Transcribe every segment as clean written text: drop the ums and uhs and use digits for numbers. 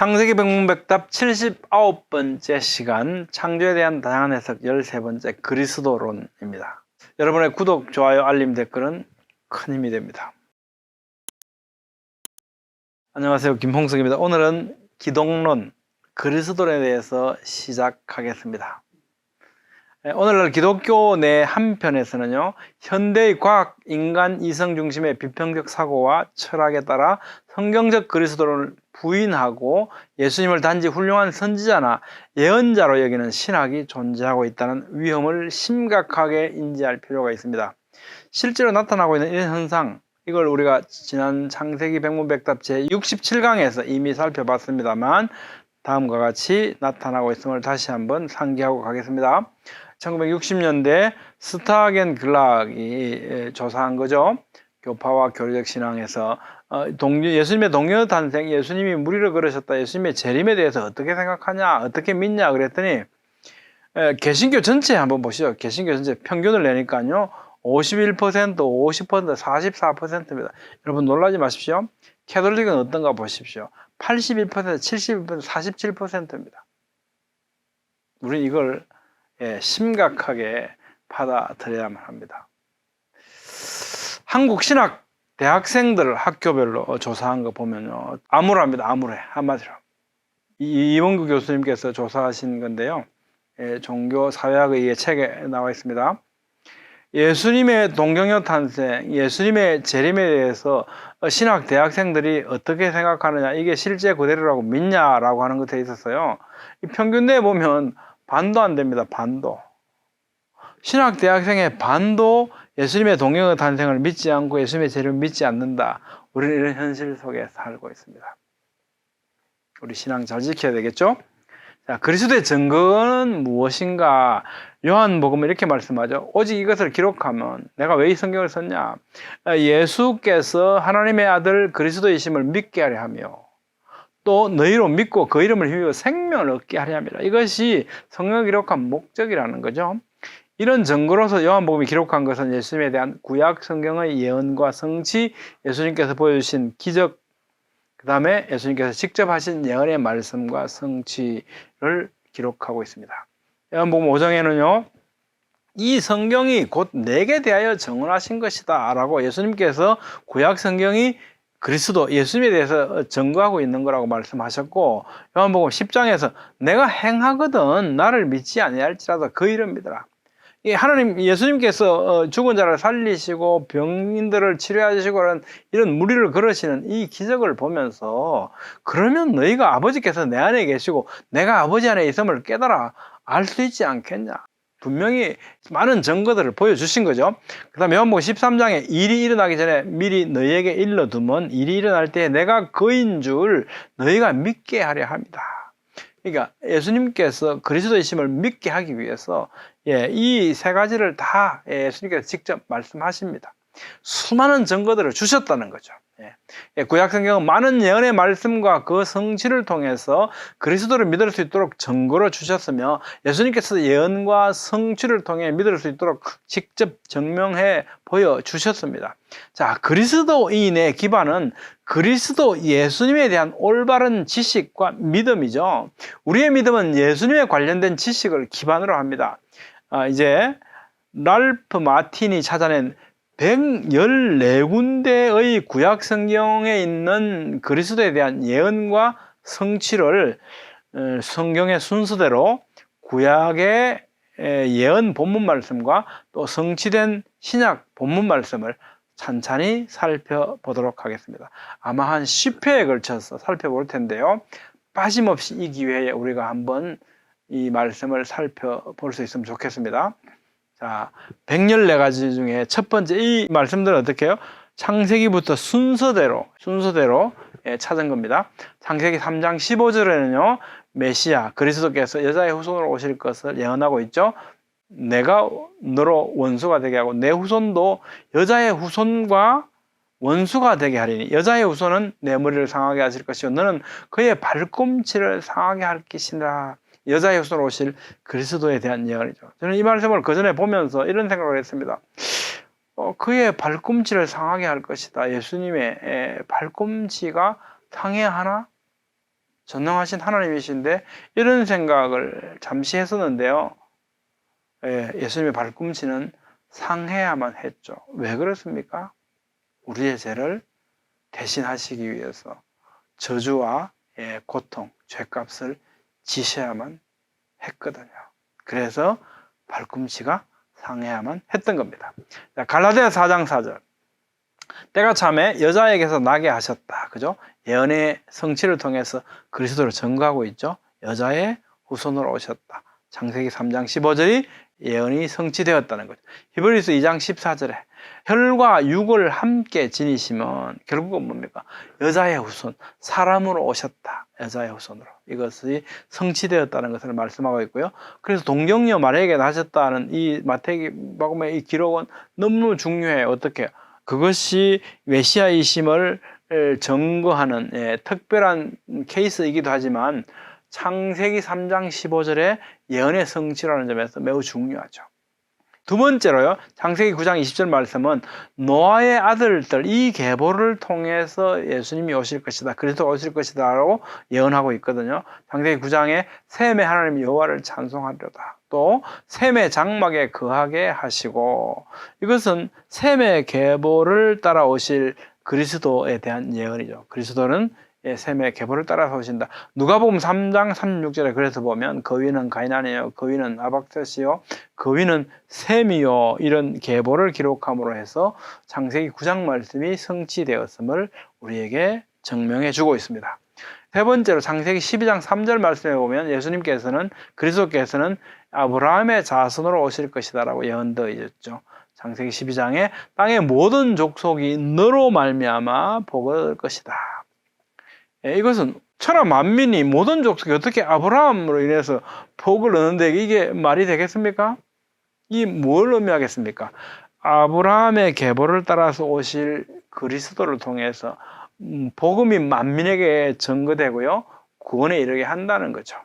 창세기 백문백답 79번째 시간, 창조에 대한 다양한 해석 13번째 그리스도론입니다. 여러분의 구독, 좋아요, 알림, 댓글은 큰 힘이 됩니다. 안녕하세요, 김홍석입니다. 오늘은 기독론, 그리스도론에 대해서 시작하겠습니다. 오늘날 기독교 내 한편에서는요, 현대의 과학, 인간, 이성 중심의 비평적 사고와 철학에 따라 성경적 그리스도론을 부인하고 예수님을 단지 훌륭한 선지자나 예언자로 여기는 신학이 존재하고 있다는 위험을 심각하게 인지할 필요가 있습니다. 실제로 나타나고 있는 이런 현상, 이걸 우리가 지난 창세기 백문백답 제67강에서 이미 살펴봤습니다만 다음과 같이 나타나고 있음을 다시 한번 상기하고 가겠습니다. 1960년대 스타겐 글락이 조사한 거죠. 교파와 교리적 신앙에서 예수님의 동료 탄생, 예수님이 무리를 걸으셨다, 예수님의 재림에 대해서 어떻게 생각하냐, 어떻게 믿냐 그랬더니 개신교 전체 한번 보시죠. 개신교 전체 평균을 내니까요 51%, 50%, 44%입니다. 여러분 놀라지 마십시오. 캐톨릭은 어떤가 보십시오. 81%, 71%, 47%입니다. 우리는 이걸 심각하게 받아들여야만 합니다. 한국 신학 대학생들 학교별로 조사한 거 보면요, 암울합니다. 암울해. 한마디로 이원구 교수님께서 조사하신 건데요, 종교 사회학의 책에 나와 있습니다. 예수님의 동정녀 탄생, 예수님의 재림에 대해서 신학 대학생들이 어떻게 생각하느냐, 이게 실제 그대로라고 믿냐라고 하는 것에 있었어요. 이 평균 내에 보면 반도 안 됩니다. 반도. 신학 대학생의 반도 예수님의 동정녀 탄생을 믿지 않고 예수님의 재림을 믿지 않는다. 우리는 이런 현실 속에 살고 있습니다. 우리 신앙 잘 지켜야 되겠죠? 자, 그리스도의 증거는 무엇인가? 요한복음은 이렇게 말씀하죠. 오직 이것을 기록하면, 내가 왜 이 성경을 썼냐? 예수께서 하나님의 아들 그리스도이심을 믿게 하려 하며 또 너희로 믿고 그 이름을 힘입어 생명을 얻게 하려 합니다. 이것이 성경을 기록한 목적이라는 거죠. 이런 증거로서 요한복음이 기록한 것은 예수님에 대한 구약 성경의 예언과 성취, 예수님께서 보여주신 기적, 그 다음에 예수님께서 직접 하신 예언의 말씀과 성취를 기록하고 있습니다. 요한복음 5장에는요, 이 성경이 곧 내게 대하여 증언하신 것이다 라고 예수님께서 구약 성경이 그리스도, 예수님에 대해서 증거하고 있는 거라고 말씀하셨고, 요한복음 10장에서 내가 행하거든 나를 믿지 아니할지라도 그 이름 믿으라. 하나님, 예수님께서 죽은 자를 살리시고 병인들을 치료하시고 이런 무리를 걸으시는 이 기적을 보면서, 그러면 너희가 아버지께서 내 안에 계시고 내가 아버지 안에 있음을 깨달아 알 수 있지 않겠냐. 분명히 많은 증거들을 보여주신 거죠. 그 다음에 요한복음 13장에 일이 일어나기 전에 미리 너희에게 일러두면 일이 일어날 때 내가 그인 줄 너희가 믿게 하려 합니다. 그러니까 예수님께서 그리스도이심을 믿게 하기 위해서 이 세 가지를 다 예수님께서 직접 말씀하십니다. 수많은 증거들을 주셨다는 거죠. 구약성경은 많은 예언의 말씀과 그 성취를 통해서 그리스도를 믿을 수 있도록 증거로 주셨으며, 예수님께서 예언과 성취를 통해 믿을 수 있도록 직접 증명해 보여주셨습니다. 자, 그리스도인의 기반은 그리스도 예수님에 대한 올바른 지식과 믿음이죠. 우리의 믿음은 예수님에 관련된 지식을 기반으로 합니다. 이제 랄프 마틴이 찾아낸 114군데의 구약 성경에 있는 그리스도에 대한 예언과 성취를 성경의 순서대로 구약의 예언 본문 말씀과 또 성취된 신약 본문 말씀을 찬찬히 살펴보도록 하겠습니다. 아마 한 10회에 걸쳐서 살펴볼 텐데요, 빠짐없이 이 기회에 우리가 한번 이 말씀을 살펴볼 수 있으면 좋겠습니다. 자, 114가지 중에 첫 번째, 이 말씀들은 어떻게 해요? 창세기부터 순서대로 찾은 겁니다. 창세기 3장 15절에는요, 메시아, 그리스도께서 여자의 후손으로 오실 것을 예언하고 있죠. 내가 너로 원수가 되게 하고 내 후손도 여자의 후손과 원수가 되게 하리니 여자의 후손은 내 머리를 상하게 하실 것이요 너는 그의 발꿈치를 상하게 할 것이라. 여자의 후손으로 오실 그리스도에 대한 예언이죠. 저는 이 말씀을 그 전에 보면서 이런 생각을 했습니다. 그의 발꿈치를 상하게 할 것이다. 예수님의 발꿈치가 상해야 하나? 전능하신 하나님이신데 이런 생각을 잠시 했었는데요. 예수님의 발꿈치는 상해야만 했죠. 왜 그렇습니까? 우리의 죄를 대신하시기 위해서 저주와 고통, 죄값을 지셔야만 했거든요. 그래서 발꿈치가 상해야만 했던 겁니다. 갈라디아 4장 4절. 때가 참에 여자에게서 나게 하셨다. 그죠? 예언의 성취를 통해서 그리스도를 증거하고 있죠. 여자의 후손으로 오셨다. 창세기 3장 15절이 예언이 성취되었다는 거죠. 히브리서 2장 14절에 혈과 육을 함께 지니시면 결국은 뭡니까? 여자의 후손, 사람으로 오셨다. 여자의 후손으로. 이것이 성취되었다는 것을 말씀하고 있고요. 그래서 동정녀 마리아에게 나셨다는 이 마태복음의 이 기록은 너무 중요해요. 어떻게? 그것이 메시아이심을 증거하는 특별한 케이스이기도 하지만 창세기 3장 15절의 예언의 성취라는 점에서 매우 중요하죠. 두 번째로요, 창세기 9장 20절 말씀은 노아의 아들들 이 계보를 통해서 예수님이 오실 것이다, 그리스도가 오실 것이다 라고 예언하고 있거든요. 창세기 9장에 셈의 하나님 여호와를 찬송하려다, 또 셈의 장막에 거하게 하시고, 이것은 셈의 계보를 따라 오실 그리스도에 대한 예언이죠. 그리스도는 셈의 계보를 따라서 오신다. 누가복음 3장 36절에 그래서 보면 그 위는 가이난이요, 그 위는 아박셋이요, 그 위는 셈이요, 이런 계보를 기록함으로 해서 창세기 9장 말씀이 성취되었음을 우리에게 증명해 주고 있습니다. 세 번째로 창세기 12장 3절 말씀에 보면 예수님께서는, 그리스도께서는 아브라함의 자손으로 오실 것이다 라고 예언되어 있죠. 창세기 12장에 땅의 모든 족속이 너로 말미암아 복을 얻을 것이다. 이것은 천하 만민이, 모든 족속이 어떻게 아브라함으로 인해서 복을 얻는데 이게 말이 되겠습니까? 이 뭘 의미하겠습니까? 아브라함의 계보를 따라서 오실 그리스도를 통해서 복음이 만민에게 증거되고요, 구원에 이르게 한다는 거죠.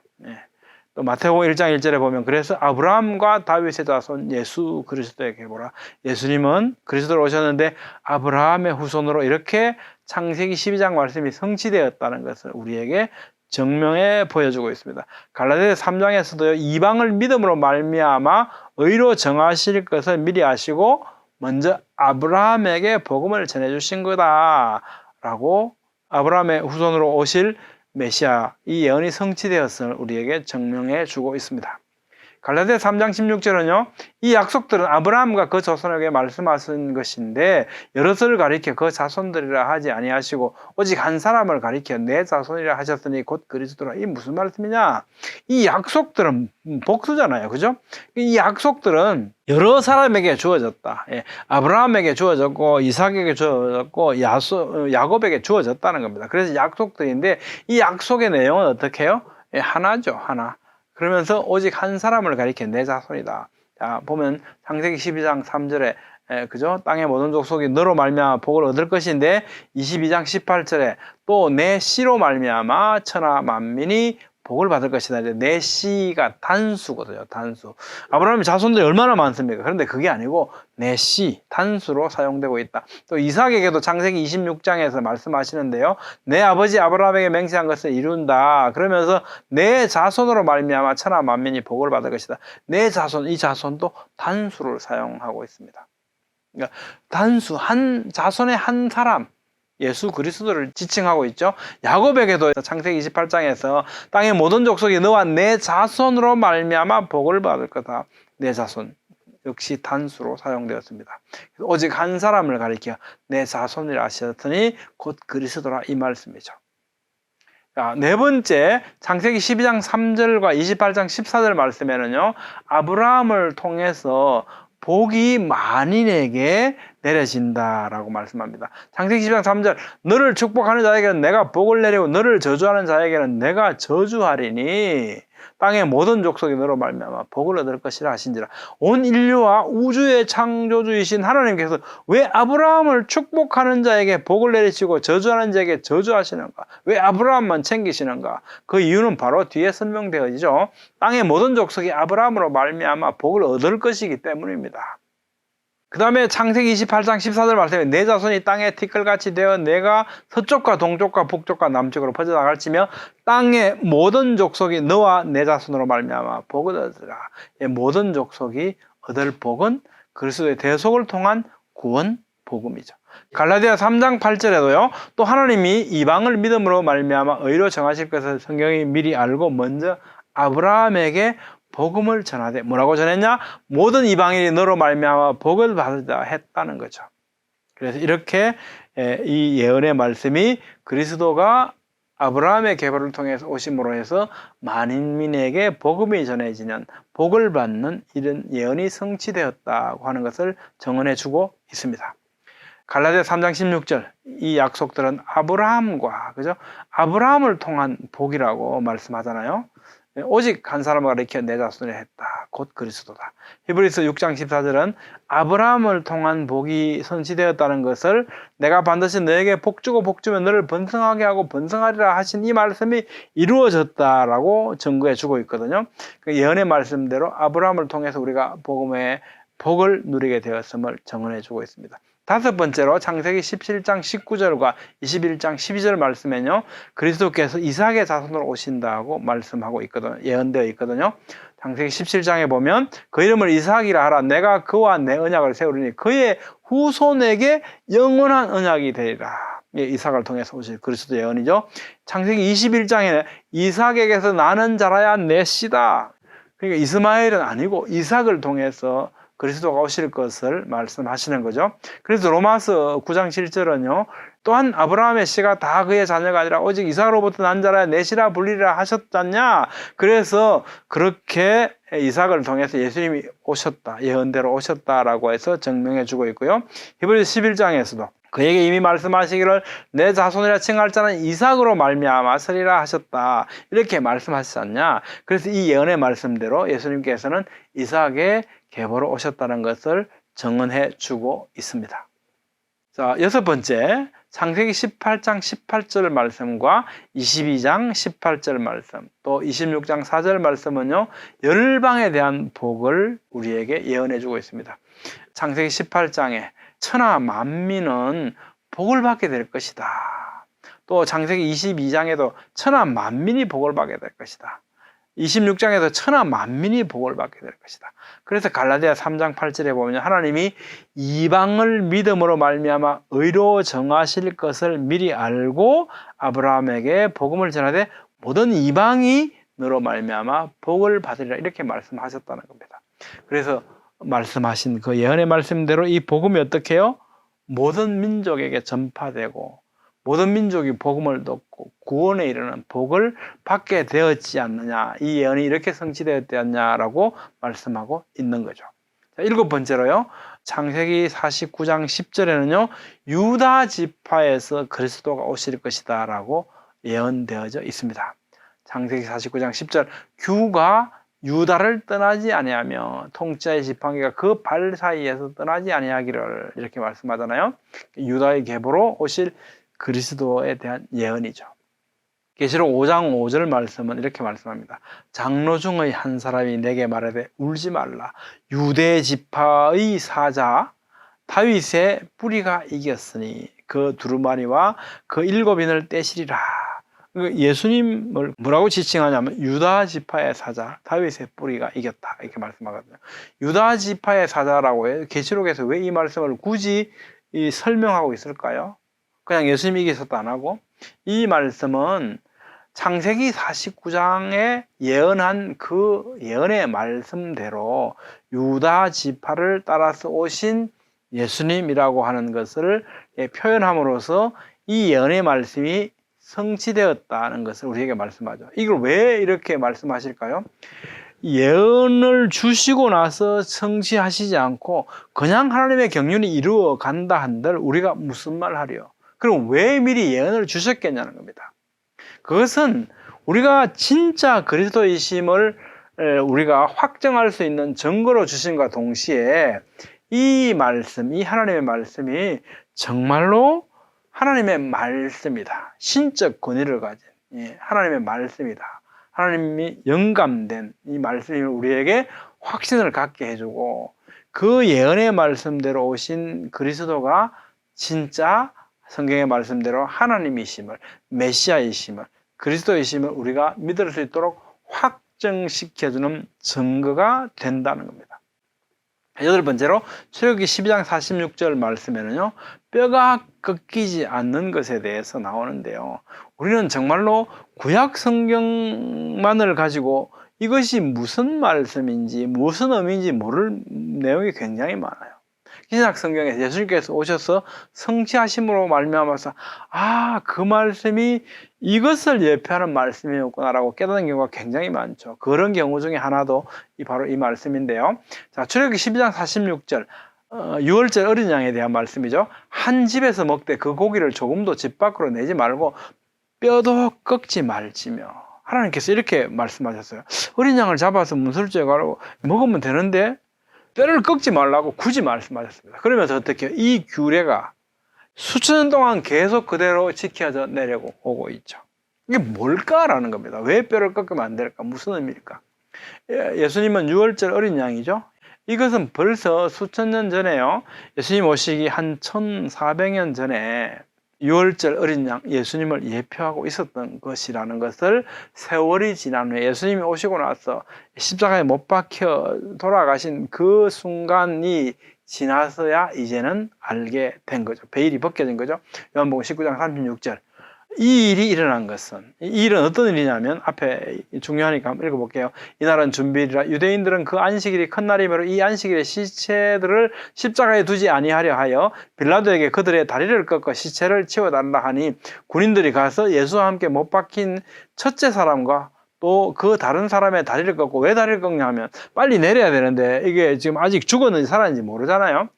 또 마태복음 1장 1절에 보면 그래서 아브라함과 다윗의 자손 예수 그리스도의 계보라. 예수님은 그리스도로 오셨는데 아브라함의 후손으로, 이렇게 창세기 12장 말씀이 성취되었다는 것을 우리에게 증명해 보여주고 있습니다. 갈라디아서 3장에서도 이방을 믿음으로 말미암아 의로 정하실 것을 미리 아시고 먼저 아브라함에게 복음을 전해주신 거다라고, 아브라함의 후손으로 오실 메시아, 이 예언이 성취되었음을 우리에게 증명해 주고 있습니다. 갈라디아 3장 16절은요, 이 약속들은 아브라함과 그 자손에게 말씀하신 것인데 여럿을 가리켜 그 자손들이라 하지 아니하시고 오직 한 사람을 가리켜 내 자손이라 하셨으니 곧 그리스도라. 이 무슨 말씀이냐? 이 약속들은 복수잖아요, 그죠? 이 약속들은 여러 사람에게 주어졌다. 아브라함에게 주어졌고 이삭에게 주어졌고 야곱에게 주어졌다는 겁니다. 그래서 약속들인데 이 약속의 내용은 어떻게 해요? 하나죠, 하나. 그러면서 오직 한 사람을 가리켜 내 자손이다. 자, 보면 창세기 12장 3절에 그죠? 땅의 모든 족속이 너로 말미암아 복을 얻을 것인데 22장 18절에 또 내 씨로 말미암아 천하 만민이 복을 받을 것이다. 내 씨가 단수거든요, 단수. 아브라함의 자손들이 얼마나 많습니까? 그런데 그게 아니고 내 씨, 단수로 사용되고 있다. 또 이삭에게도 창세기 26장에서 말씀하시는데요, 내 아버지 아브라함에게 맹세한 것을 이룬다. 그러면서 내 자손으로 말미암아 천하 만민이 복을 받을 것이다. 내 자손, 이 자손도 단수를 사용하고 있습니다. 그러니까 단수, 한 자손의 한 사람, 예수 그리스도를 지칭하고 있죠. 야곱에게도 창세기 28장에서 땅의 모든 족속이 너와 내 자손으로 말미암아 복을 받을 거다. 내 자손 역시 단수로 사용되었습니다. 오직 한 사람을 가리켜 내 자손이라 하셨더니 곧 그리스도라, 이 말씀이죠. 자, 네 번째, 창세기 12장 3절과 28장 14절 말씀에는요, 아브라함을 통해서 복이 만인에게 내려진다라고 말씀합니다. 창세기 12장 3절, 너를 축복하는 자에게는 내가 복을 내리고 너를 저주하는 자에게는 내가 저주하리니 땅의 모든 족속이 너로 말미암아 복을 얻을 것이라 하신지라. 온 인류와 우주의 창조주이신 하나님께서 왜 아브라함을 축복하는 자에게 복을 내리시고 저주하는 자에게 저주하시는가? 왜 아브라함만 챙기시는가? 그 이유는 바로 뒤에 설명되어지죠. 땅의 모든 족속이 아브라함으로 말미암아 복을 얻을 것이기 때문입니다. 그 다음에 창세기 28장 14절 말씀에 내 자손이 땅에 티끌같이 되어 내가 서쪽과 동쪽과 북쪽과 남쪽으로 퍼져나갈지며 땅의 모든 족속이 너와 내 자손으로 말미암아 복을 얻으라. 모든 족속이 얻을 복은 그리스도의 대속을 통한 구원 복음이죠. 갈라디아 3장 8절에도요. 또 하나님이 이방을 믿음으로 말미암아 의로 정하실 것을 성경이 미리 알고 먼저 아브라함에게 복음을 전하되 뭐라고 전했냐? 모든 이방인이 너로 말미암아 복을 받으자 했다는 거죠. 그래서 이렇게 이 예언의 말씀이 그리스도가 아브라함의 계보를 통해서 오심으로 해서 만민에게 복음이 전해지는 복을 받는 이런 예언이 성취되었다고 하는 것을 정언해 주고 있습니다. 갈라디아 3장 16절 이 약속들은 아브라함과 그죠? 아브라함을 통한 복이라고 말씀하잖아요. 오직 한 사람을 가리켜 내 자손을 했다. 곧 그리스도다. 히브리서 6장 14절은 아브라함을 통한 복이 선취되었다는 것을 내가 반드시 너에게 복주고 복주면 너를 번성하게 하고 번성하리라 하신 이 말씀이 이루어졌다라고 증거해 주고 있거든요. 그 예언의 말씀대로 아브라함을 통해서 우리가 복음의 복을 누리게 되었음을 증언해 주고 있습니다. 다섯 번째로 창세기 17장 19절과 21장 12절 말씀에는요. 그리스도께서 이삭의 자손으로 오신다고 말씀하고 있거든요. 예언되어 있거든요. 창세기 17장에 보면 그 이름을 이삭이라 하라. 내가 그와 내 언약을 세우리니 그의 후손에게 영원한 언약이 되리라. 이삭을 통해서 오실 그리스도 예언이죠. 창세기 21장에는 이삭에게서 나는 자라야 내 씨다. 그러니까 이스마엘은 아니고 이삭을 통해서 그리스도가 오실 것을 말씀하시는 거죠. 그래서 로마서 9장 7절은요. 또한 아브라함의 씨가 다 그의 자녀가 아니라 오직 이삭으로부터 난 자라야 내 씨라 불리라 하셨잖냐. 그래서 그렇게 이삭을 통해서 예수님이 오셨다. 예언대로 오셨다라고 해서 증명해 주고 있고요. 히브리서 11장에서도 그에게 이미 말씀하시기를 내 자손이라 칭할 자는 이삭으로 말미암아 서리라 하셨다. 이렇게 말씀하셨지 않냐. 그래서 이 예언의 말씀대로 예수님께서는 이삭의 계보로 오셨다는 것을 증언해 주고 있습니다. 자, 여섯 번째, 창세기 18장 18절 말씀과 22장 18절 말씀, 또 26장 4절 말씀은요, 열방에 대한 복을 우리에게 예언해 주고 있습니다. 창세기 18장에 천하 만민은 복을 받게 될 것이다. 또 창세기 22장에도 천하 만민이 복을 받게 될 것이다. 26장에도 천하 만민이 복을 받게 될 것이다. 그래서 갈라디아 3장 8절에 보면 하나님이 이방을 믿음으로 말미암아 의로 정하실 것을 미리 알고 아브라함에게 복음을 전하되 모든 이방이 너로 말미암아 복을 받으리라 이렇게 말씀하셨다는 겁니다. 그래서 말씀하신 그 예언의 말씀대로 이 복음이 어떻게 해요? 모든 민족에게 전파되고 모든 민족이 복음을 듣고 구원에 이르는 복을 받게 되었지 않느냐. 이 예언이 이렇게 성취되었냐라고 말씀하고 있는 거죠. 자, 일곱 번째로요. 창세기 49장 10절에는요. 유다 지파에서 그리스도가 오실 것이다 라고 예언되어져 있습니다. 창세기 49장 10절 규가 유다를 떠나지 아니하며 통치자의 지팡이가 그 발 사이에서 떠나지 아니하기를 이렇게 말씀하잖아요. 유다의 계보로 오실 그리스도에 대한 예언이죠. 계시록 5장 5절 말씀은 이렇게 말씀합니다. 장로 중의 한 사람이 내게 말하되 울지 말라. 유대 지파의 사자 다윗의 뿌리가 이겼으니 그 두루마리와 그 일곱인을 떼시리라. 예수님을 뭐라고 지칭하냐면 유다 지파의 사자 다윗의 뿌리가 이겼다 이렇게 말씀하거든요. 유다 지파의 사자라고 해요. 계시록에서 왜 이 말씀을 굳이 설명하고 있을까요? 그냥 예수님이 이기셨다 안 하고 이 말씀은 창세기 49장에 예언한 그 예언의 말씀대로 유다 지파를 따라서 오신 예수님이라고 하는 것을 표현함으로써 이 예언의 말씀이 성취되었다는 것을 우리에게 말씀하죠. 이걸 왜 이렇게 말씀하실까요? 예언을 주시고 나서 성취하시지 않고 그냥 하나님의 경륜이 이루어 간다 한들 우리가 무슨 말 하려? 그럼 왜 미리 예언을 주셨겠냐는 겁니다. 그것은 우리가 진짜 그리스도이심을 우리가 확정할 수 있는 증거로 주신과 동시에 이 말씀, 이 하나님의 말씀이 정말로 하나님의 말씀이다. 신적 권위를 가진 하나님의 말씀이다. 하나님이 영감된 이 말씀이 우리에게 확신을 갖게 해주고 그 예언의 말씀대로 오신 그리스도가 진짜 성경의 말씀대로 하나님이심을, 메시아이심을, 그리스도이심을 우리가 믿을 수 있도록 확정시켜주는 증거가 된다는 겁니다. 여덟 번째로 출애굽기 12장 46절 말씀에는요, 뼈가 꺾이지 않는 것에 대해서 나오는데요, 우리는 정말로 구약 성경만을 가지고 이것이 무슨 말씀인지 무슨 의미인지 모를 내용이 굉장히 많아요. 신약 성경에 예수님께서 오셔서 성취하심으로 말미암아서 그 말씀이 이것을 예표하는 말씀이었구나라고 깨닫는 경우가 굉장히 많죠. 그런 경우 중에 하나도 바로 이 말씀인데요. 자, 출애굽기 12장 46절, 유월절 어린 양에 대한 말씀이죠. 한 집에서 먹되 그 고기를 조금도 집 밖으로 내지 말고 뼈도 꺾지 말지며. 하나님께서 이렇게 말씀하셨어요. 어린 양을 잡아서 문설주에 가라고 먹으면 되는데 뼈를 꺾지 말라고 굳이 말씀하셨습니다. 그러면서 어떻게 이 규례가 수천 년 동안 계속 그대로 지켜져 내려오고 있죠. 이게 뭘까라는 겁니다. 왜 뼈를 꺾으면 안 될까? 무슨 의미일까? 예수님은 유월절 어린 양이죠. 이것은 벌써 수천 년 전에요, 예수님 오시기 한 1400년 전에 유월절 어린 양 예수님을 예표하고 있었던 것이라는 것을 세월이 지난 후에 예수님이 오시고 나서 십자가에 못 박혀 돌아가신 그 순간이 지나서야 이제는 알게 된 거죠. 베일이 벗겨진 거죠. 요한복음 19장 36절. 이 일이 일어난 것은, 이 일은 어떤 일이냐면, 앞에 중요하니까 한번 읽어볼게요. 이날은 준비일이라 유대인들은 그 안식일이 큰 날이므로 이 안식일에 시체들을 십자가에 두지 아니하려 하여 빌라도에게 그들의 다리를 꺾어 시체를 치워달라 하니, 군인들이 가서 예수와 함께 못 박힌 첫째 사람과 또 그 다른 사람의 다리를 꺾고, 왜 다리를 꺾냐 하면 빨리 내려야 되는데 이게 지금 아직 죽었는지 살았는지 모르잖아요.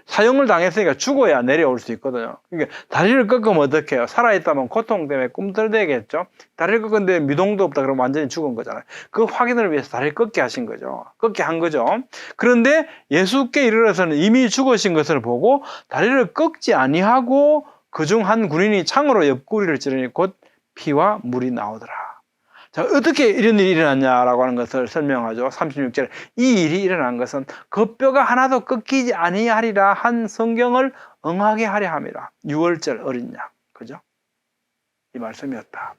사형을 당했으니까 죽어야 내려올 수 있거든요. 그러니까 다리를 꺾으면 어떻게 해요? 살아있다면 고통 때문에 꿈틀대겠죠. 다리를 꺾었는데 미동도 없다 그러면 완전히 죽은 거잖아요. 그 확인을 위해서 다리를 꺾게 하신 거죠. 꺾게 한 거죠. 그런데 예수께 이르러서는 이미 죽으신 것을 보고 다리를 꺾지 아니하고 그중 한 군인이 창으로 옆구리를 찌르니 곧 피와 물이 나오더라. 자, 어떻게 이런 일이 일어났냐라고 하는 것을 설명하죠. 36절에 이 일이 일어난 것은 그 뼈가 하나도 꺾이지 아니하리라 한 성경을 응하게 하려 함이라. 유월절 어린 양, 그죠? 이 말씀이었다.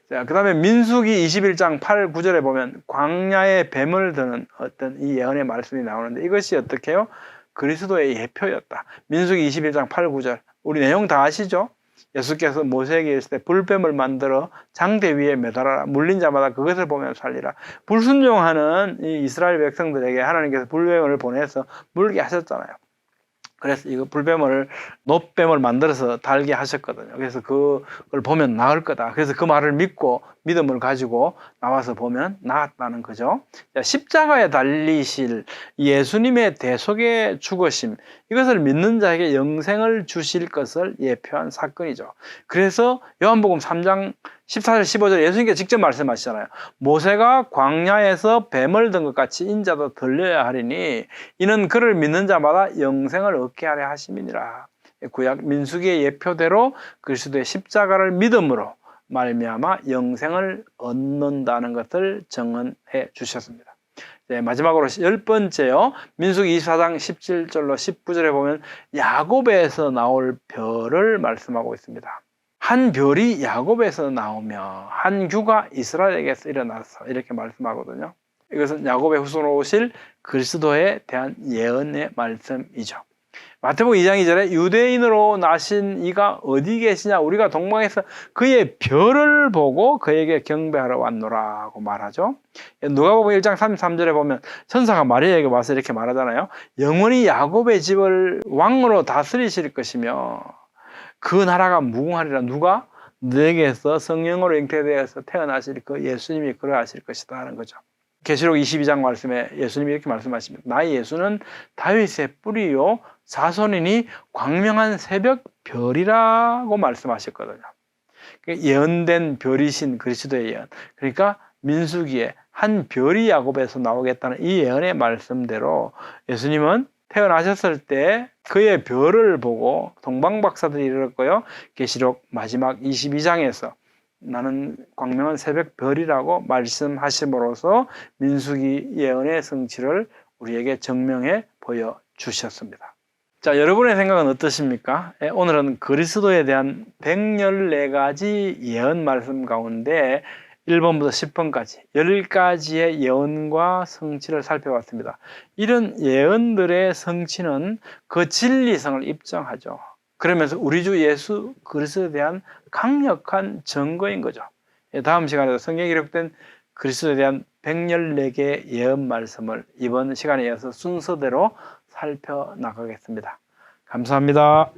자, 그 다음에 민수기 21장 8, 9절에 보면 광야에 뱀을 드는 어떤 이 예언의 말씀이 나오는데, 이것이 어떻게 해요? 그리스도의 예표였다. 민수기 21장 8, 9절. 우리 내용 다 아시죠? 예수께서 모세에게 있을 때 불뱀을 만들어 장대 위에 매달아라. 물린 자마다 그것을 보면 살리라. 불순종하는 이 이스라엘 백성들에게 하나님께서 불뱀을 보내서 물게 하셨잖아요. 그래서 이거 불뱀을, 노뱀을 만들어서 달게 하셨거든요. 그래서 그걸 보면 나을 거다. 그래서 그 말을 믿고 믿음을 가지고 나와서 보면 나았다는 거죠. 십자가에 달리실 예수님의 대속의 죽으심, 이것을 믿는 자에게 영생을 주실 것을 예표한 사건이죠. 그래서 요한복음 3장 14절 15절 예수님께서 직접 말씀하시잖아요. 모세가 광야에서 뱀을 든 것 같이 인자도 들려야 하리니 이는 그를 믿는 자마다 영생을 얻게 하려 하심이니라. 구약 민수기의 예표대로 그리스도의 십자가를 믿음으로 말미암아 영생을 얻는다는 것을 정언해 주셨습니다. 네, 마지막으로 10번째요. 민수기 24장 17절로 19절에 보면 야곱에서 나올 별을 말씀하고 있습니다. 한 별이 야곱에서 나오며 한 규가 이스라엘에게서 일어나서, 이렇게 말씀하거든요. 이것은 야곱의 후손으로 오실 그리스도에 대한 예언의 말씀이죠. 마태복음 2장 2절에 유대인으로 나신 이가 어디 계시냐, 우리가 동방에서 그의 별을 보고 그에게 경배하러 왔노라고 말하죠. 누가복음 1장 33절에 보면 천사가 마리아에게 와서 이렇게 말하잖아요. 영원히 야곱의 집을 왕으로 다스리실 것이며 그 나라가 무궁하리라. 누가? 너에게서 성령으로 잉태되어서 태어나실 그 예수님이 그러하실 것이다 하는 거죠. 계시록 22장 말씀에 예수님이 이렇게 말씀하십니다. 나의 예수는 다윗의 뿌리요 자손이니 광명한 새벽 별이라고 말씀하셨거든요. 예언된 별이신 그리스도의 예언. 그러니까 민수기에 한 별이 야곱에서 나오겠다는 이 예언의 말씀대로 예수님은 태어나셨을 때 그의 별을 보고 동방박사들이 이르렀고요. 계시록 마지막 22장에서 나는 광명한 새벽 별이라고 말씀하심으로써 민수기 예언의 성취를 우리에게 증명해 보여주셨습니다. 자, 여러분의 생각은 어떠십니까? 오늘은 그리스도에 대한 114가지 예언 말씀 가운데 1번부터 10번까지 10가지의 예언과 성취를 살펴봤습니다. 이런 예언들의 성취는 그 진리성을 입증하죠. 그러면서 우리 주 예수 그리스도에 대한 강력한 증거인 거죠. 다음 시간에도 성경에 기록된 그리스도에 대한 114개의 예언 말씀을 이번 시간에 이어서 순서대로 살펴나가겠습니다. 감사합니다.